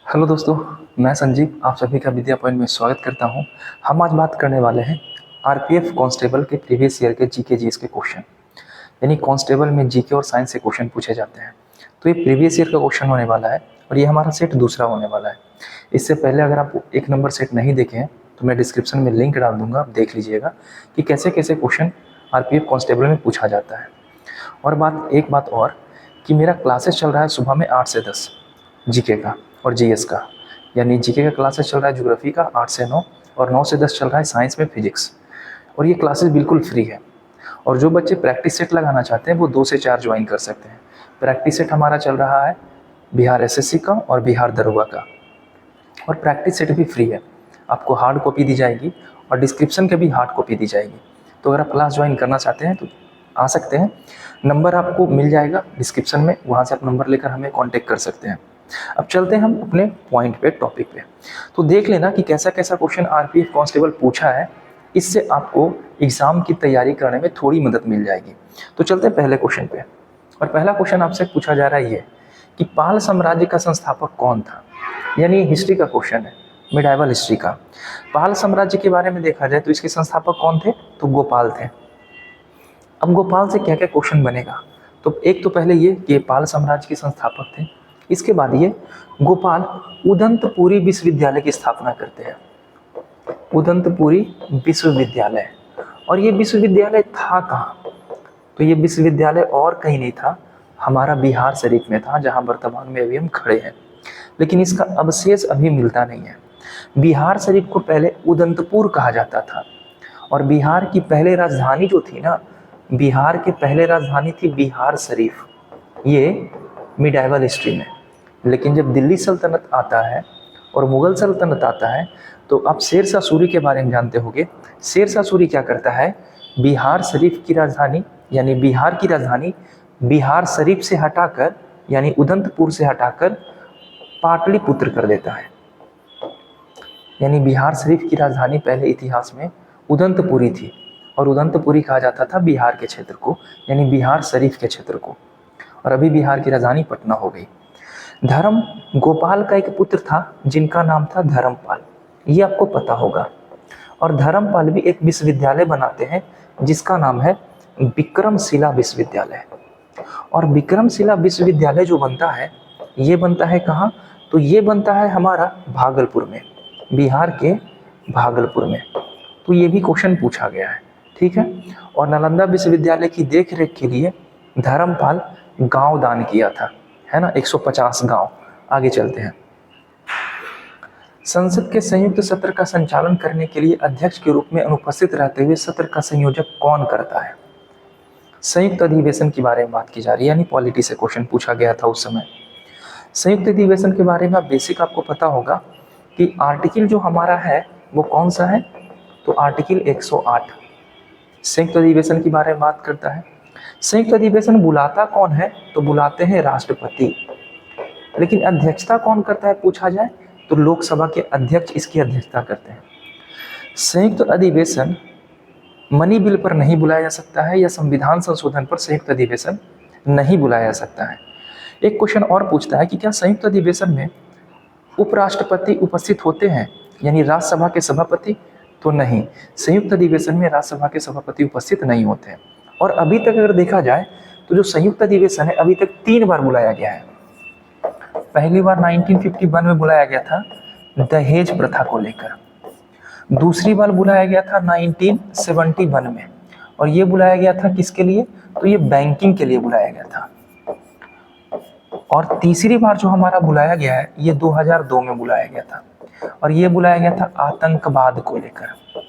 Hello दोस्तों, मैं संजीव आप सभी का विद्या पॉइंट में स्वागत करता हूं। हम आज बात करने वाले हैं आरपीएफ कांस्टेबल के प्रीवियस ईयर के जीके जीएस के क्वेश्चन। यानी कांस्टेबल में जीके और साइंस से क्वेश्चन पूछे जाते हैं। तो ये प्रीवियस ईयर का क्वेश्चन होने वाला है और ये हमारा सेट दूसरा होने वाला है। इससे पहले अगर आप एक नंबर सेट नहीं देखे हैं तो मैं डिस्क्रिप्शन में लिंक डाल दूंगा, आप देख लीजिएगा कि कैसे कैसे क्वेश्चन आरपीएफ कांस्टेबल में पूछा जाता है। और एक बात और कि मेरा क्लासेस चल रहा है सुबह में 8 से 10 जीके का और जीएस का। यानी जीके का क्लासेस चल रहा है ज्योग्राफी का 8 से 9 और 9 से 10 चल रहा है साइंस में फिजिक्स। और ये क्लासेस बिल्कुल फ्री है। और जो बच्चे प्रैक्टिस सेट लगाना चाहते हैं वो 2 से 4 ज्वाइन कर सकते हैं। प्रैक्टिस सेट हमारा चल रहा है बिहार एसएससी का और बिहार दरोगा का, और प्रैक्टिस सेट भी फ्री है। आपको हार्ड कॉपी दी जाएगी और डिस्क्रिप्शन के भी हार्ड कॉपी दी जाएगी। तो अगर आप क्लास ज्वाइन करना चाहते हैं तो आ सकते हैं। नंबर आपको मिल जाएगा डिस्क्रिप्शन में, वहाँ से आप नंबर लेकर हमें कांटेक्ट कर सकते हैं। अब चलते हैं हम अपने पॉइंट पे, टॉपिक पे। तो देख लेना कि कैसा कैसा क्वेश्चन आरपीएफ कांस्टेबल पूछा है। इससे आपको एग्जाम की तैयारी करने में थोड़ी मदद मिल जाएगी। तो चलते हैं पहले क्वेश्चन पे। और पहला क्वेश्चन आपसे पूछा जा रहा है ये कि पाल साम्राज्य का संस्थापक कौन था। यानी हिस्ट्री का क्वेश्चन है, मिडाइवल हिस्ट्री का। पाल साम्राज्य के बारे में देखा जाए तो इसके संस्थापक कौन थे, तो गोपाल थे। अब गोपाल से क्या क्या क्वेश्चन बनेगा, तो एक तो पहले ये कि पाल साम्राज्य के संस्थापक थे। इसके बाद ये गोपाल उदंतपुरी विश्वविद्यालय की स्थापना करते हैं। उदंतपुरी विश्वविद्यालय। और ये विश्वविद्यालय था कहाँ, तो ये विश्वविद्यालय और कहीं नहीं था, हमारा बिहार शरीफ में था, जहाँ वर्तमान में अभी हम खड़े हैं। लेकिन इसका अवशेष अभी मिलता नहीं है। बिहार शरीफ को पहले उदंतपुर कहा जाता था। और बिहार की पहले राजधानी जो थी ना, बिहार की पहले राजधानी थी बिहार शरीफ, ये मिडाइवल हिस्ट्री में। लेकिन जब दिल्ली सल्तनत आता है और मुगल सल्तनत आता है तो आप शेरशाह सूरी के बारे में जानते होंगे। शेरशाह सूरी क्या करता है, बिहार शरीफ की राजधानी यानी बिहार की राजधानी बिहार शरीफ से हटाकर यानी उदंतपुर से हटाकर पाटलिपुत्र कर देता है। यानी बिहार शरीफ की राजधानी पहले इतिहास में उदंतपुरी थी और उदंतपुरी कहा जाता था बिहार के क्षेत्र को, यानी बिहार शरीफ के क्षेत्र को। और अभी बिहार की राजधानी पटना हो गई। धर्म गोपाल का एक पुत्र था जिनका नाम था धर्मपाल, ये आपको पता होगा। और धर्मपाल भी एक विश्वविद्यालय बनाते हैं जिसका नाम है विक्रमशिला विश्वविद्यालय। और विक्रमशिला विश्वविद्यालय जो बनता है, ये बनता है कहाँ, तो ये बनता है हमारा भागलपुर में, बिहार के भागलपुर में। तो ये भी क्वेश्चन पूछा गया है, ठीक है। और नालंदा विश्वविद्यालय की देखरेख के लिए धर्मपाल गांव दान किया था, है ना, 150 गांव। आगे चलते हैं। संसद के संयुक्त सत्र का संचालन करने के लिए अध्यक्ष के रूप में अनुपस्थित रहते हुए सत्र का संयोजक कौन करता है। संयुक्त अधिवेशन के बारे में बात की जा रही है, यानी पॉलिटी से क्वेश्चन पूछा गया था उस समय। संयुक्त अधिवेशन के बारे में बेसिक आपको पता होगा कि आर्टिकल जो हमारा है वो कौन सा है, तो आर्टिकल 108 संयुक्त अधिवेशन के बारे में बात करता है। संयुक्त अधिवेशन बुलाता कौन है, तो बुलाते हैं राष्ट्रपति। लेकिन अध्यक्षता कौन करता है पूछा जाए तो लोकसभा के अध्यक्ष इसकी अध्यक्षता करते हैं। संयुक्त अधिवेशन मनी बिल पर नहीं बुलाया जा सकता है या संविधान संशोधन पर संयुक्त अधिवेशन नहीं बुलाया जा सकता है। एक क्वेश्चन और पूछता है कि क्या संयुक्त अधिवेशन में उपराष्ट्रपति उपस्थित होते हैं, यानी राज्यसभा के सभापति, तो नहीं, संयुक्त अधिवेशन में राज्यसभा के सभापति उपस्थित नहीं होते हैं। और अभी तक अगर देखा जाए तो जो संयुक्त अधिवेशन है अभी तक 3 बार बुलाया गया है। पहली बार 1951 में बुलाया गया था दहेज प्रथा को लेकर। दूसरी बार बुलाया गया था 1971 में, और ये बुलाया गया था किसके लिए, तो ये बैंकिंग के लिए बुलाया गया था। और तीसरी बार जो हमारा बुलाया गया है ये 2002 में बुलाया गया था, और ये बुलाया गया था आतंकवाद को लेकर।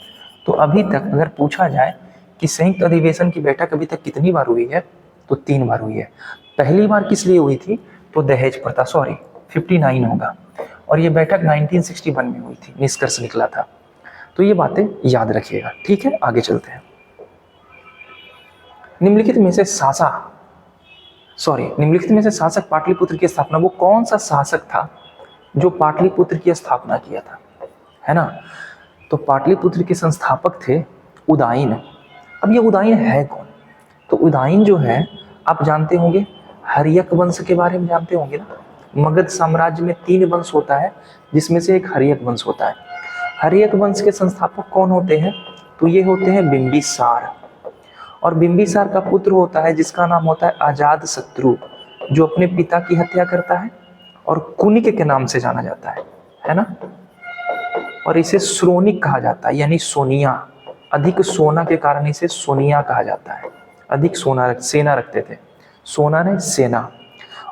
तो अभी तक अगर पूछा जाए कि संयुक्त अधिवेशन की बैठक अभी तक कितनी बार हुई है, तो 3 बार हुई है। पहली बार किस लिए हुई थी, तो दहेज प्रथा, 59 होगा। और ये बैठक 1961 में हुई थी, निष्कर्ष निकला था। तो ये बातें याद रखिएगा, ठीक है। आगे चलते हैं। निम्नलिखित में से शासक पाटलिपुत्र की स्थापना, वो कौन सा शासक था जो पाटलिपुत्र की स्थापना किया था, है ना। तो पाटलिपुत्र के संस्थापक थे उदयन। अब ये उदयन है कौन, तो उदयन जो है आप जानते होंगे हर्यक वंश के बारे में जानते होंगे ना। मगध साम्राज्य में 3 वंश होता है, जिसमें से एक हर्यक वंश होता है। हर्यक वंश के संस्थापक कौन होते हैं? तो ये होते हैं बिंबिसार। और बिंबिसार का पुत्र होता है जिसका नाम होता है अजातशत्रु, जो अपने पिता की हत्या करता है और कुनिक के नाम से जाना जाता है ना। और इसे श्रोणिक कहा जाता है, यानी सोनिया। अधिक सोना के कारण इसे सोनिया कहा जाता है। अधिक सोना सेना रखते थे, सोना ने सेना।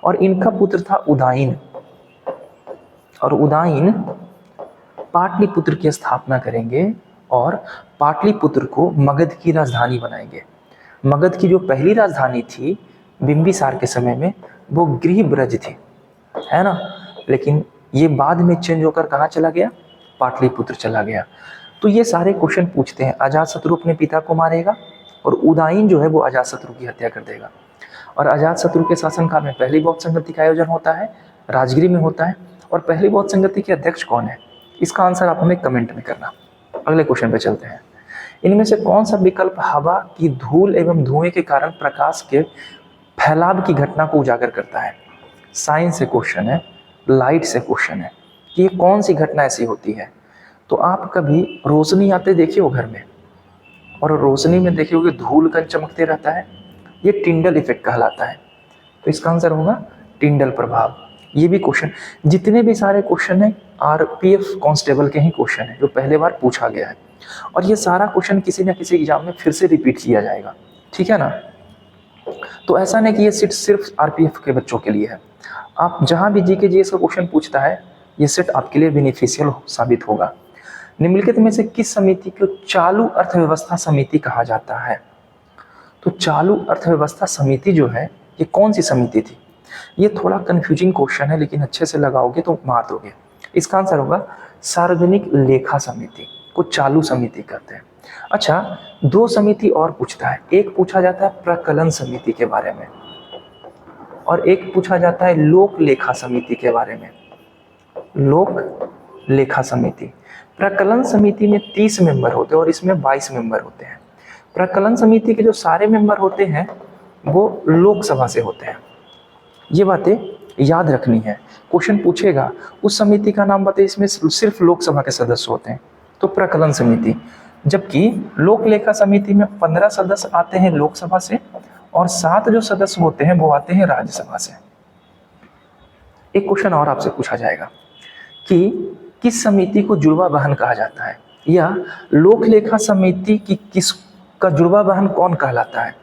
और इनका पुत्र था उदाइन, और उदाइन पाटलिपुत्र की स्थापना करेंगे और पाटलिपुत्र को मगध की राजधानी बनाएंगे। मगध की जो पहली राजधानी थी बिंबिसार के समय में वो गृहब्रज थी, है ना। लेकिन ये बाद में चेंज होकर कहाँ चला गया? पाटलिपुत्र चला गया। तो ये सारे क्वेश्चन पूछते हैं। अजातशत्रु अपने पिता को मारेगा और उदाइन जो है वो अजातशत्रु की हत्या कर देगा। और अजातशत्रु के शासनकाल में पहली बौद्ध संगति का आयोजन होता है, राजगिरी में होता है। और पहली बौद्ध संगति के अध्यक्ष कौन है? इसका आंसर आप हमें कमेंट में करना। अगले क्वेश्चन पे चलते हैं। इनमें से कौन सा विकल्प हवा की धूल एवं धुएं के कारण प्रकाश के फैलाव की घटना को उजागर करता है? साइंस से क्वेश्चन है, लाइट से क्वेश्चन है कि ये कौन सी घटना ऐसी होती है। तो आप कभी रोशनी आते देखे हो घर में, और रोशनी में देखे होगे धूल कण चमकते रहता है, ये टिंडल इफेक्ट कहलाता है। तो इसका आंसर होगा टिंडल प्रभाव। ये भी क्वेश्चन, जितने भी सारे क्वेश्चन है आरपीएफ कांस्टेबल के ही क्वेश्चन है जो पहले बार पूछा गया है। और ये सारा क्वेश्चन किसी न किसी एग्जाम में फिर से रिपीट किया जाएगा, ठीक है ना। तो ऐसा नहीं कि ये सीट सिर्फ आरपीएफ के बच्चों के लिए है। आप जहां भी जीके जीएस का क्वेश्चन पूछता है ये सेट आपके लिए बेनिफिशियल साबित होगा। निम्नलिखित में से किस समिति को चालू अर्थव्यवस्था समिति कहा जाता है? तो चालू अर्थव्यवस्था समिति जो है ये कौन सी समिति थी? ये थोड़ा कंफ्यूजिंग क्वेश्चन है, लेकिन अच्छे से लगाओगे तो मार दोगे। इसका आंसर होगा सार्वजनिक लेखा समिति को चालू समिति कहते हैं। अच्छा, 2 समिति और पूछता है। एक पूछा जाता है प्रकलन समिति के बारे में और एक पूछा जाता है लोक लेखा समिति के बारे में। लोक लेखा समिति, प्रकलन समिति में 30 मेंबर होते हैं और इसमें 22 मेंबर होते हैं। प्रकलन समिति के जो सारे मेंबर होते हैं वो लोकसभा से होते हैं। ये बातें याद रखनी है, क्वेश्चन पूछेगा उस समिति का नाम बताइए, इसमें सिर्फ लोकसभा के सदस्य होते हैं, तो प्रकलन समिति। जबकि लोक लेखा समिति में 15 सदस्य आते हैं लोकसभा से और 7 जो सदस्य होते हैं वो आते हैं राज्यसभा से। एक क्वेश्चन और आपसे पूछा जाएगा कि किस समिति को जुड़वा बहन कहा जाता है, या लोक लेखा समिति की किसका जुड़वा बहन कौन कहलाता है?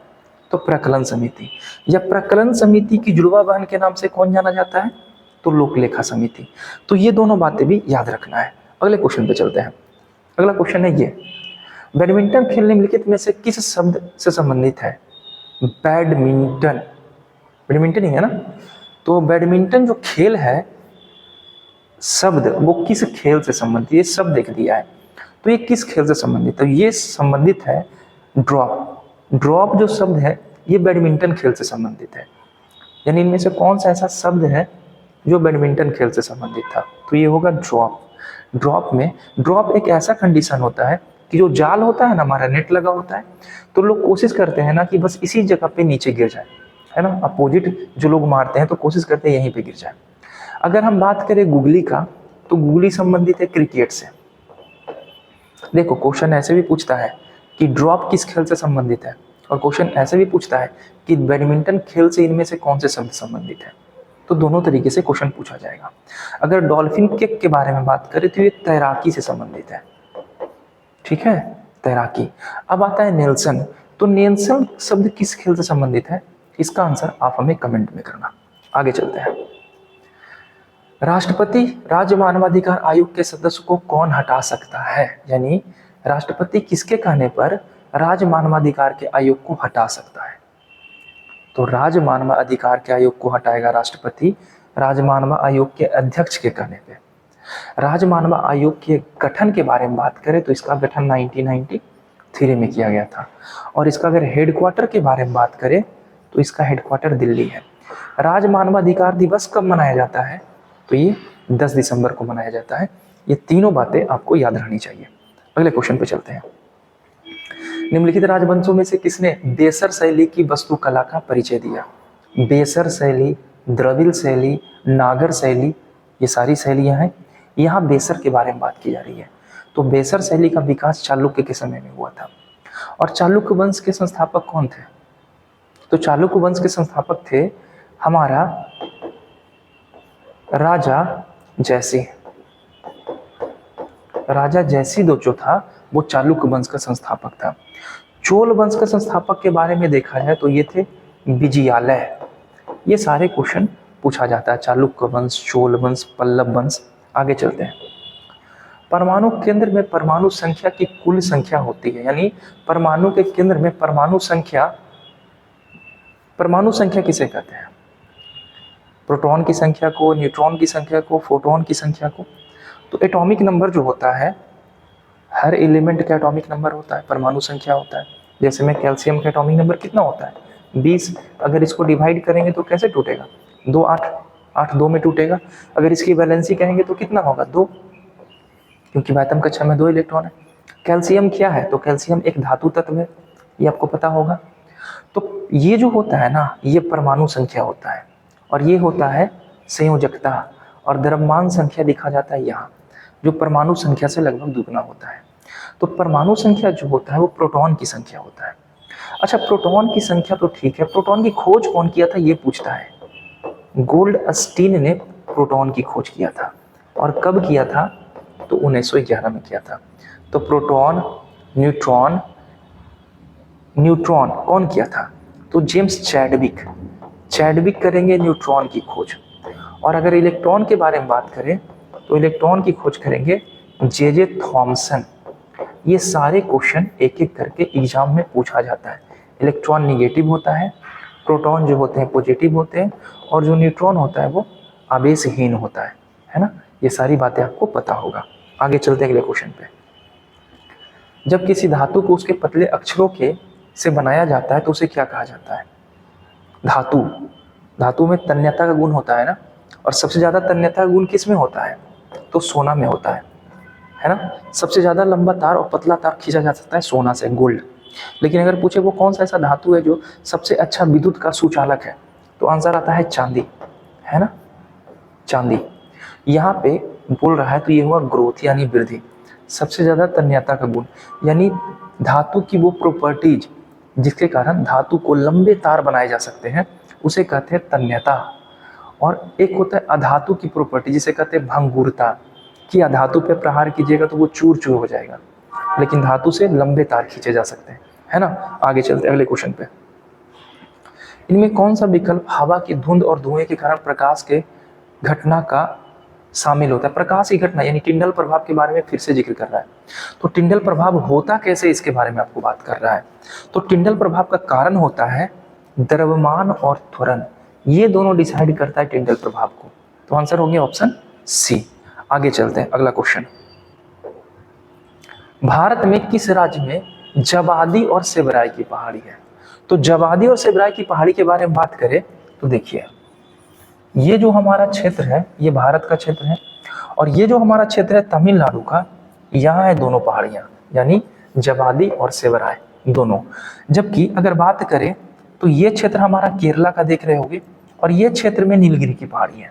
तो प्रकलन समिति। या प्रकलन समिति की जुड़वा बहन के नाम से कौन जाना जाता है? तो लोक लेखा समिति। तो ये दोनों बातें भी याद रखना है। अगले क्वेश्चन पे चलते हैं। अगला क्वेश्चन है ये, बैडमिंटन खेल निम्नलिखित में से किस शब्द से संबंधित है? बैडमिंटन, बैडमिंटन ही है ना। तो बैडमिंटन जो खेल है शब्द वो किस खेल से संबंधित, ये शब्द देख दिया है, तो ये किस खेल से संबंधित है? तो ये संबंधित है ड्रॉप। ड्रॉप जो शब्द है ये बैडमिंटन खेल से संबंधित है। यानी इनमें से कौन सा ऐसा शब्द है जो बैडमिंटन खेल से संबंधित था? तो ये होगा ड्रॉप। ड्रॉप में, ड्रॉप एक ऐसा कंडीशन होता है कि जो जाल होता है ना, हमारा नेट लगा होता है, तो लोग कोशिश करते हैं ना कि बस इसी जगह पे नीचे गिर जाए, है ना। अपोजिट जो लोग मारते हैं तो कोशिश करते हैं यहीं पे गिर जाए। अगर हम बात करें गुगली का, तो गुगली संबंधित है क्रिकेट से। देखो क्वेश्चन ऐसे भी पूछता है कि ड्रॉप किस खेल से संबंधित है, और क्वेश्चन ऐसे भी पूछता है कि बैडमिंटन खेल से इनमें से कौन से शब्द संबंधित है। तो दोनों तरीके से क्वेश्चन पूछा जाएगा। अगर डॉल्फिन किक के बारे में बात करें तो ये तैराकी से संबंधित है, ठीक है, तैराकी। अब आता है नेल्सन। तो नेल्सन शब्द किस खेल से संबंधित है? इसका आंसर आप हमें कमेंट में करना। आगे चलते हैं। राष्ट्रपति राज्य मानवाधिकार आयोग के सदस्य को कौन हटा सकता है? यानी राष्ट्रपति किसके कहने पर राज्य मानवाधिकार के आयोग को हटा सकता है? तो राज्य मानवाधिकार के आयोग को हटाएगा राष्ट्रपति राज्य मानव आयोग के अध्यक्ष के कहने पे। राज्य मानव आयोग के गठन के बारे में बात करें तो इसका गठन 1993 में किया गया था, और इसका अगर हेडक्वार्टर के बारे में बात करें तो इसका हेडक्वार्टर दिल्ली है। राज्य मानवाधिकार दिवस कब मनाया जाता है? तो ये 10 दिसंबर को मनाया जाता है। ये तीनों बातें आपको याद रहनी चाहिए। अगले क्वेश्चन पे चलते हैं। निम्नलिखित राजवंशों में से किसने बेसर शैली की वास्तुकला का परिचय दिया? बेसर शैली द्रविड़ शैली, नागर शैली, ये सारी शैलियाँ हैं। यहाँ बेसर के बारे में बात की जा रही है। तो बेसर शैली का विकास चालुक्य के समय में हुआ था। और चालुक्य वंश के संस्थापक कौन थे? तो चालुक्य वंश के संस्थापक थे हमारा राजा जयसिंह। राजा जयसिंह जो था वो चालुक्य वंश का संस्थापक था। चोल वंश का संस्थापक के बारे में देखा जाए तो ये थे विजयालय। ये सारे क्वेश्चन पूछा जाता है, चालुक्य वंश, चोल वंश, पल्लव वंश। आगे चलते हैं। परमाणु केंद्र में परमाणु संख्या की कुल संख्या होती है, यानी परमाणु के केंद्र में परमाणु संख्या किसे कहते हैं? प्रोटॉन की संख्या को, न्यूट्रॉन की संख्या को, फोटोन की संख्या को। तो एटॉमिक नंबर जो होता है, हर एलिमेंट का एटॉमिक नंबर होता है, परमाणु संख्या होता है। जैसे में कैल्शियम का एटॉमिक नंबर कितना होता है? 20। अगर इसको डिवाइड करेंगे तो कैसे टूटेगा? 2 8 8 2 में टूटेगा। अगर इसकी वैलेंसी कहेंगे तो कितना होगा? 2, क्योंकि वायतम कक्षा में 2 इलेक्ट्रॉन है। कैल्शियम क्या है? तो कैल्शियम एक धातु तत्व है, ये आपको पता होगा। तो ये जो होता है ना, ये परमाणु संख्या होता है, और ये होता है संयोजकता। और द्रव्यमान संख्या लिखा जाता है यहाँ, जो परमाणु संख्या से लगभग दुगना होता है। तो परमाणु संख्या जो होता है वो प्रोटॉन की संख्या होता है। अच्छा, प्रोटॉन की संख्या तो ठीक है, प्रोटॉन की खोज कौन किया था ये पूछता है। गोल्डस्टीन ने प्रोटॉन की खोज किया था, और कब किया था? तो 1911 में किया था। तो प्रोटॉन, न्यूट्रॉन कौन किया था? तो जेम्स चैडविक करेंगे न्यूट्रॉन की खोज। और अगर इलेक्ट्रॉन के बारे में बात करें तो इलेक्ट्रॉन की खोज करेंगे जे थॉमसन। ये सारे क्वेश्चन एक एक करके एग्जाम में पूछा जाता है। इलेक्ट्रॉन निगेटिव होता है, प्रोटॉन जो होते हैं पॉजिटिव होते हैं, और जो न्यूट्रॉन होता है वो आवेशहीन होता है ना। ये सारी बातें आपको पता होगा। आगे चलते हैं अगले क्वेश्चन पे। जब किसी धातु को उसके पतले अक्षरों के से बनाया जाता है तो उसे क्या कहा जाता है? धातु में तन्यता का गुण होता है ना, और सबसे ज्यादा तन्यता का गुण किस में होता है? तो सोना में होता है ना। सबसे ज्यादा लंबा तार और पतला तार खींचा जा सकता है सोना से, गोल्ड। लेकिन अगर पूछे वो कौन सा ऐसा धातु है जो सबसे अच्छा विद्युत का सुचालक है, तो आंसर आता है चांदी, है ना, चांदी। यहाँ पे बोल रहा है तो ये हुआ ग्रोथ यानी वृद्धि। सबसे ज्यादा तन्यता का गुण यानी धातु की वो प्रॉपर्टीज जिसके कारण धातु को लंबे तार बनाए जा सकते हैं, उसे कहते हैं तन्यता। और एक होता है अधातु की प्रॉपर्टी, जिसे कहते हैं भंगुरता, कि अधातु पे प्रहार कीजिएगा तो वो चूर चूर हो जाएगा, लेकिन धातु से लंबे तार खींचे जा सकते हैं, है ना। आगे चलते हैं अगले क्वेश्चन पे। इनमें कौन सा विकल्प हवा की धुंध और धुएं के कारण प्रकाश के घटना का शामिल होता है? प्रकाश की घटना यानी टिंडल प्रभाव के बारे में फिर से जिक्र कर रहा है। तो टिंडल प्रभाव होता कैसे, इसके बारे में आपको बात कर रहा है। तो टिंडल प्रभाव का कारण होता है द्रव्यमान और त्वरण, ये दोनों डिसाइड करता है टिंडल प्रभाव को। तो आंसर हो गया ऑप्शन सी। आगे चलते हैं अगला क्वेश्चन। भारत में किस राज्य में जवादी और सेबराई की पहाड़ी है? तो जवादी और सेबराई की पहाड़ी के बारे में बात करें तो देखिए, ये जो हमारा क्षेत्र है ये भारत का क्षेत्र है, और ये जो हमारा क्षेत्र है तमिलनाडु का, यहाँ है दोनों पहाड़ियाँ, यानी जवादी और सेबराई दोनों। जबकि अगर बात करें तो ये क्षेत्र हमारा केरला का देख रहे होंगे, और ये क्षेत्र में नीलगिरी की पहाड़ी है,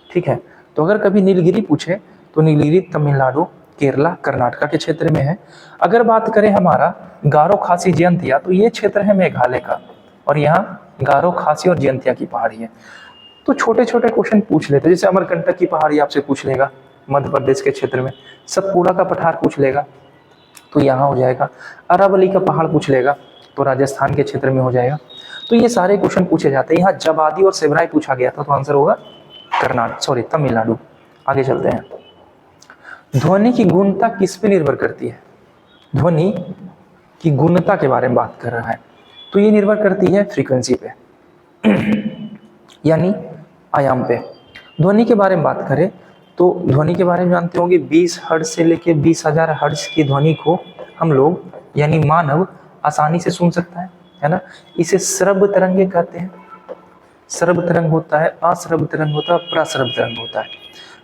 ठीक है। तो अगर कभी नीलगिरी पूछे तो नीलगिरी तमिलनाडु, केरला, कर्नाटका के क्षेत्र में है। अगर बात करें हमारा गारो खासी जयंतिया, तो ये क्षेत्र है मेघालय का, और यहाँ गारो खासी और जयंतिया की पहाड़ी है। तो छोटे छोटे क्वेश्चन पूछ लेते हैं, जैसे अमरकंटक की पहाड़ी आपसे पूछ लेगा मध्य प्रदेश के क्षेत्र में, सतपुड़ा का पठार पूछ लेगा तो यहाँ हो जाएगा, अरावली का पहाड़ पूछ लेगा तो राजस्थान के क्षेत्र में हो जाएगा। तो ये सारे क्वेश्चन पूछे जाते हैं। यहाँ जवादी और सेबराई पूछा गया था तो आंसर होगा तमिलनाडु। आगे चलते हैं। ध्वनि की गुणता किस पे निर्भर करती है? ध्वनि की गुणता के बारे में बात कर रहा है, तो ये निर्भर करती है फ्रीक्वेंसी पे यानी आयाम पे। ध्वनि के बारे में बात करें तो ध्वनि के बारे में जानते होंगे 20 हर्ट्ज से लेके 20,000 हर्ट्ज की ध्वनि को हम लोग यानी मानव आसानी से सुन सकता है ना। इसे श्रव्य तरंगे कहते हैं। श्रव्य तरंग होता है, अश्रव्य तरंग होता है, प्रश्रव्य तरंग होता है।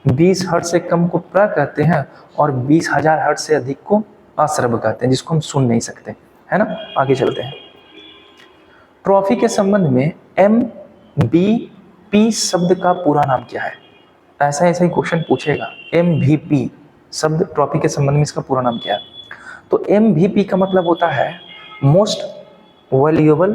20 हर्ट्ज से कम को प्र कहते हैं और 20,000 हर्ट्ज से अधिक को अश्रव्य कहते हैं, जिसको हम सुन नहीं सकते, है ना। आगे चलते हैं। ट्रॉफी के संबंध में MBP पी शब्द का पूरा नाम क्या है? ऐसा ऐसा ही क्वेश्चन पूछेगा। MVP शब्द ट्रॉफी के संबंध में इसका पूरा नाम क्या है? तो MVP का मतलब होता है मोस्ट वैल्यूएबल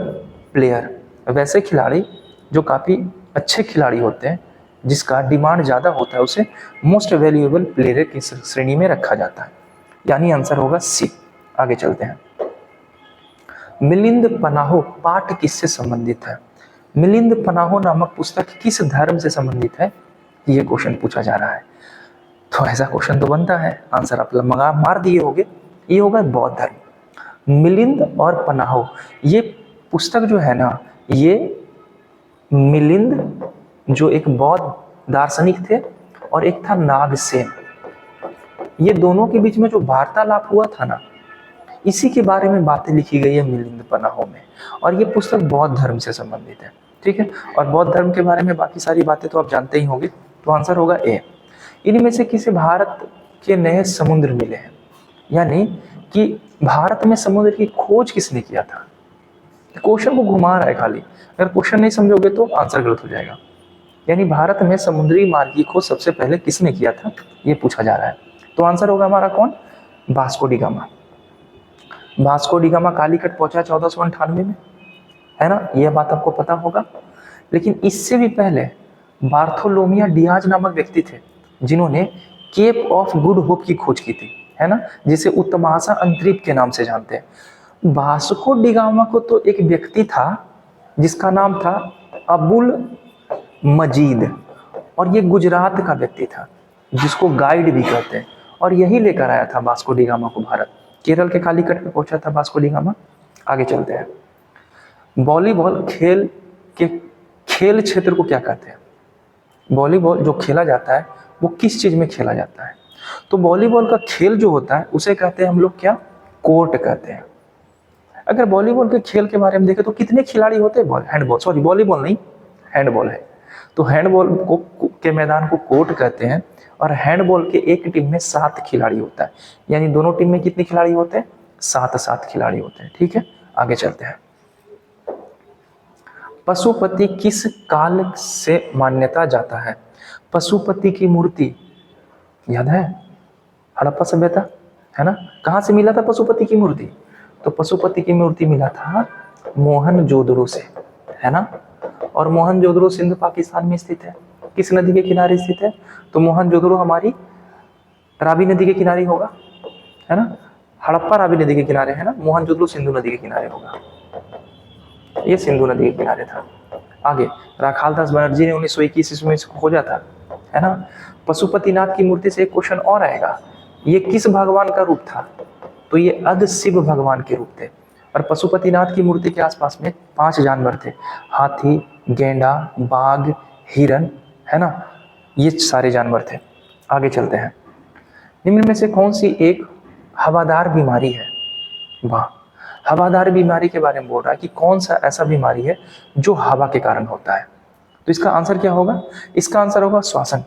प्लेयर। वैसे खिलाड़ी जो काफ़ी अच्छे खिलाड़ी होते हैं, जिसका डिमांड ज़्यादा होता है, उसे मोस्ट वैल्यूएबल प्लेयर की श्रेणी में रखा जाता है, यानी आंसर होगा सी। आगे चलते हैं। मिलिंद पनाहो पाठ किससे संबंधित है? मिलिंद पनाहो नामक पुस्तक किस धर्म से संबंधित है? ये क्वेश्चन पूछा जा रहा है। तो ऐसा क्वेश्चन तो बनता है, आंसर आप मार दिए होंगे, ये होगा बौद्ध धर्म। मिलिंद और पनाहो, ये पुस्तक जो है ना, ये मिलिंद जो एक बौद्ध दार्शनिक थे और एक था नागसेन, ये दोनों के बीच में जो वार्तालाप हुआ था ना, इसी के बारे में बातें लिखी गई है मिलिंद पनाहो में। और ये पुस्तक बौद्ध धर्म से संबंधित है, ठीक है। और बौद्ध धर्म के बारे में बाकी सारी बातें तो आप जानते ही होंगे, तो आंसर होगा ए। इनमें से किसी भारत के नए समुद्र मिले हैं, यानी कि भारत में समुद्र की खोज किसने किया था? क्वेश्चन को घुमा रहा है खाली, अगर क्वेश्चन नहीं समझोगे तो आंसर गलत हो जाएगा। यानी भारत में समुद्री मार्ग की खोज सबसे पहले किसने किया था, ये पूछा जा रहा है। तो आंसर होगा हमारा कौन? Vasco D gamma. Vasco D gamma Calicut पहुंचा 1498 में, है ना, यह बात आपको पता होगा। लेकिन इससे भी पहले बार्थोलोमिया डियाज नामक व्यक्ति थे, जिन्होंने केप ऑफ गुड होप की खोज की थी, है ना, जिसे उत्तमाशा अंतरीप के नाम से जानते हैं। वास्को डी गामा को तो एक व्यक्ति था जिसका नाम था अबुल मजीद, और ये गुजरात का व्यक्ति था जिसको गाइड भी कहते हैं, और यही लेकर आया था वास्को डी गामा को भारत। केरल के कालीकट में पहुंचा था वास्को डी गामा। आगे चलते हैं। वॉलीबॉल खेल के खेल क्षेत्र को क्या कहते हैं? वॉलीबॉल जो खेला जाता है वो किस चीज में खेला जाता है? तो वॉलीबॉल का खेल जो होता है उसे कहते हैं हम लोग क्या? कोर्ट कहते हैं। अगर वॉलीबॉल के खेल के बारे में देखें तो कितने खिलाड़ी होते हैं? हैंडबॉल, सॉरी वॉलीबॉल नहीं, हैंडबॉल है। तो हैंडबॉल को के मैदान को कोर्ट कहते हैं, और हैंडबॉल के एक टीम में 7 खिलाड़ी होता है, यानी दोनों टीम में कितने खिलाड़ी होते हैं? 7 खिलाड़ी होते हैं, ठीक है। आगे चलते हैं। पशुपति किस काल से मान्यता जाता है? पशुपति की मूर्ति याद है? हड़प्पा सभ्यता, है ना। कहाँ से मिला था पशुपति की मूर्ति? तो पशुपति की मूर्ति मिला था मोहनजोदड़ो से, है ना। और मोहनजोदड़ो सिंध पाकिस्तान में स्थित है। किस नदी के किनारे स्थित है? तो मोहनजोदड़ो हमारी रावी नदी के किनारे होगा, है ना। हड़प्पा रावी नदी के किनारे है ना, मोहनजोदड़ो सिंधु नदी के किनारे होगा। ये सिंधु नदी के किनारे था। आगे राखालदास बनर्जी ने 1921 ईस्वी में इसको खोजा था, है ना। पशुपतिनाथ की मूर्ति से एक क्वेश्चन और आएगा, ये किस भगवान का रूप था? तो ये अध शिव भगवान के रूप थे। और पशुपतिनाथ की मूर्ति के आसपास में 5 जानवर थे, हाथी, गेंडा, बाघ, हिरन, है ना, ये सारे जानवर थे। आगे चलते हैं। निम्न में से कौन सी एक हवादार बीमारी है? वाह, हवादार बीमारी के बारे में बोल रहा है कि कौन सा ऐसा बीमारी है जो हवा के कारण होता है। तो इसका आंसर क्या होगा? इसका आंसर होगा श्वसन,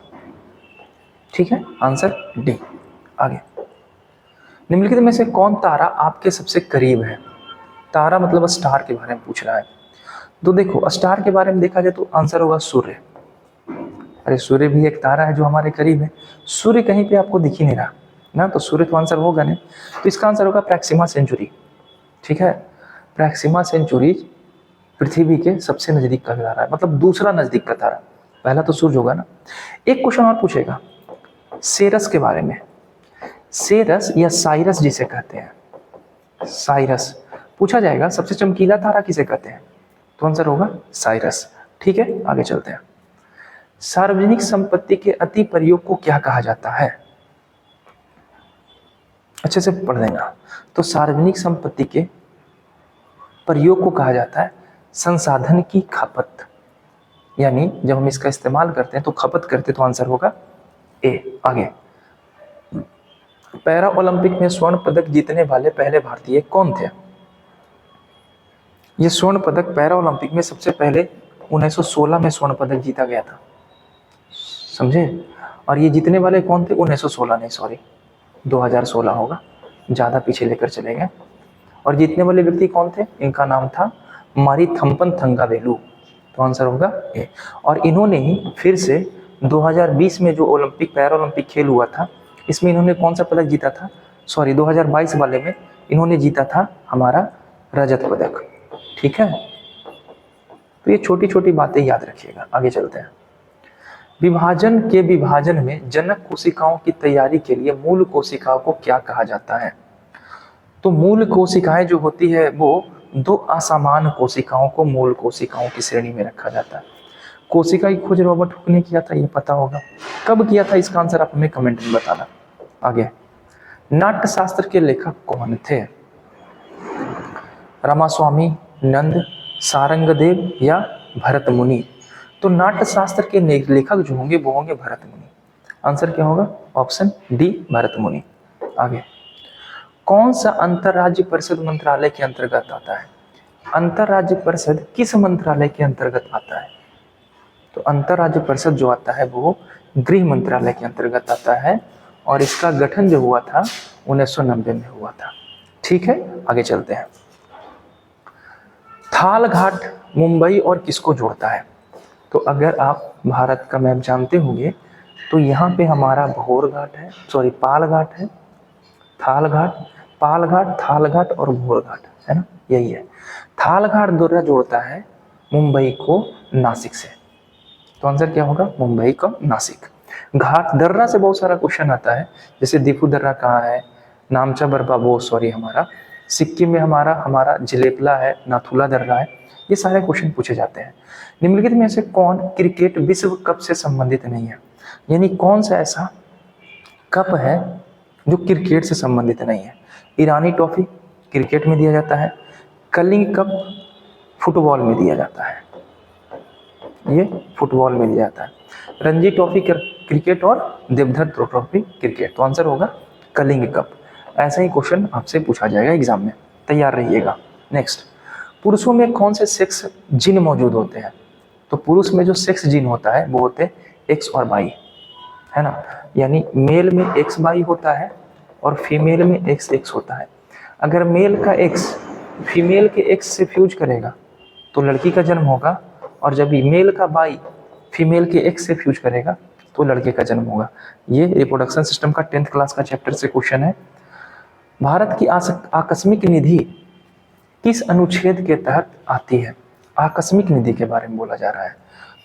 ठीक है, आंसर डी। आगे, निम्नलिखित में से कौन तारा आपके सबसे करीब है? तारा मतलब स्टार के बारे में पूछ रहा है। तो देखो, स्टार के बारे में देखा जाए तो आंसर होगा सूर्य। अरे सूर्य भी एक तारा है जो हमारे करीब है। सूर्य कहीं पे आपको दिख ही नहीं रहा ना, तो सूर्य तो आंसर होगा नहीं। तो इसका आंसर होगा प्रैक्सिमा सेंचुरी, ठीक है। प्रैक्सिमा सेंचुरी पृथ्वी के सबसे नजदीक का तारा है, मतलब दूसरा नजदीक का तारा, पहला तो सूर्य होगा ना। एक क्वेश्चन और पूछेगा सेरस के बारे में। सेरस या साइरस जिसे कहते हैं, साइरस पूछा जाएगा, सबसे चमकीला तारा किसे कहते हैं? तो आंसर होगा साइरस, ठीक है। आगे चलते हैं। सार्वजनिक संपत्ति के अति प्रयोग को क्या कहा जाता है? अच्छे से पढ़ लेना। तो सार्वजनिक संपत्ति के प्रयोग को कहा जाता है संसाधन की खपत, यानी जब हम इसका इस्तेमाल करते हैं तो खपत करते, तो आंसर होगा ए। आगे, पैरा ओलंपिक में स्वर्ण पदक जीतने वाले पहले भारतीय कौन थे? ये स्वर्ण पदक पैरा ओलंपिक में सबसे पहले 1916 में स्वर्ण पदक जीता गया था, समझे। और ये जीतने वाले कौन थे? 1916 नहीं, सॉरी 2016 होगा, ज़्यादा पीछे लेकर चले गए। और जीतने वाले व्यक्ति कौन थे? इनका नाम था मारी थम्पन थंगावेलु, तो आंसर होगा ए। और इन्होंने ही फिर से 2020 में जो ओलंपिक पैरा ओलंपिक खेल हुआ था, इसमें इन्होंने कौन सा पदक जीता था, सॉरी 2022 वाले में इन्होंने जीता था हमारा रजत पदक। ठीक है, तो ये छोटी छोटी बातें याद रखिएगा। आगे चलते हैं। विभाजन में जनक कोशिकाओं की तैयारी के लिए मूल कोशिकाओं को क्या कहा जाता है। तो मूल कोशिकाएं जो होती है वो दो असमान कोशिकाओं को मूल कोशिकाओं की श्रेणी में रखा जाता है। कोशिका की खोज रॉबर्ट हुक ने किया था, ये पता होगा। कब किया था इसका आंसर आप हमें कमेंट में बताना। आगे, नाट्यशास्त्र के लेखक कौन थे। रामास्वामी, नंद, सारंगदेव या भरत मुनि। तो नाट्यशास्त्र के लेखक जो होंगे वो होंगे भरत मुनि। आंसर क्या होगा, ऑप्शन डी भरत मुनि। आगे, कौन सा अंतरराज्य परिषद मंत्रालय के अंतर्गत आता है। अंतरराज्य परिषद किस मंत्रालय के अंतर्गत आता है। तो अंतरराज्य परिषद जो आता है वो गृह मंत्रालय के अंतर्गत आता है और इसका गठन जो हुआ था 1990 में हुआ था। ठीक है, आगे चलते हैं। थाल घाट मुंबई और किसको जोड़ता है। तो अगर आप भारत का मैप जानते होंगे तो यहाँ पे हमारा भोर घाट है, सॉरी पाल घाट है, थाल घाट, पाल घाट, थाल घाट और भोर घाट, है ना, यही है। थाल घाट दर्रा जोड़ता है मुंबई को नासिक से। तो आंसर क्या होगा, मुंबई का नासिक। घाट दर्रा से बहुत सारा क्वेश्चन आता है, जैसे दीपू दर्रा कहाँ है, नामचा बरपा वो सॉरी हमारा सिक्किम में हमारा जिलेपला है, नाथुला दर्रा है, ये सारे क्वेश्चन पूछे जाते हैं। निम्नलिखित में से कौन क्रिकेट विश्व कप से संबंधित नहीं है। यानी कौन सा ऐसा कप है जो क्रिकेट से संबंधित नहीं है। ईरानी ट्रॉफी क्रिकेट में दिया जाता है, कलिंग कप फुटबॉल में दिया जाता है, ये फुटबॉल में दिया जाता है, रणजी ट्रॉफी क्रिकेट और देवधर ट्रॉफी क्रिकेट। तो आंसर होगा कलिंग कप। ऐसा ही क्वेश्चन आपसे पूछा जाएगा एग्जाम में, तैयार रहिएगा। नेक्स्ट, पुरुषों में कौन से सेक्स जीन मौजूद होते हैं। तो पुरुष में जो सेक्स जीन होता है वो होते हैं एक्स और वाई, है ना, यानी मेल में एक्स वाई होता है और फीमेल में एक्स एक्स होता है। अगर मेल का एक्स फीमेल के एक्स से फ्यूज करेगा तो लड़की का जन्म होगा, और जब मेल का वाई फीमेल के एक्स से फ्यूज करेगा तो लड़के का जन्म होगा। ये रिप्रोडक्शन सिस्टम का 10th क्लास का चैप्टर से क्वेश्चन है। भारत की आकस्मिक निधि किस अनुच्छेद के तहत आती है। आकस्मिक निधि के बारे में बोला जा रहा है।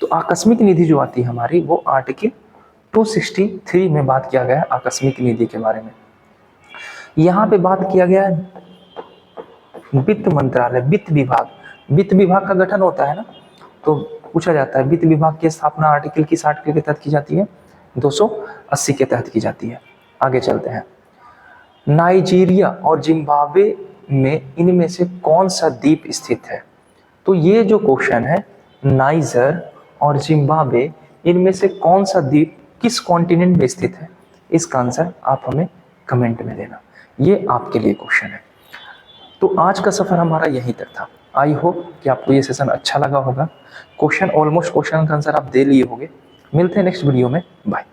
तो आकस्मिक निधि जो आती है हमारी वो आर्टिकल 263 में बात किया गया है आकस्मिक निधि के बारे में। यहाँ पे बात किया गया है वित्त मंत्रालय, वित्त विभाग का गठन होता है ना, तो पूछा जाता है वित्त विभाग की स्थापना आर्टिकल किस आर्टिकल के तहत की जाती है, 280 के तहत की जाती है। आगे चलते हैं। नाइजीरिया और जिम्बाब्वे में इनमें से कौन सा द्वीप स्थित है। तो ये जो क्वेश्चन है, नाइजर और जिम्बाब्वे इनमें से कौन सा द्वीप किस कॉन्टिनेंट में स्थित है, इसका आंसर आप हमें कमेंट में देना। ये आपके लिए क्वेश्चन है। तो आज का सफर हमारा यहीं तक था। आई होप कि आपको ये सेशन अच्छा लगा होगा। क्वेश्चन ऑलमोस्ट क्वेश्चन का आंसर आप दे लिए होंगे। मिलते हैं नेक्स्ट वीडियो में, बाय।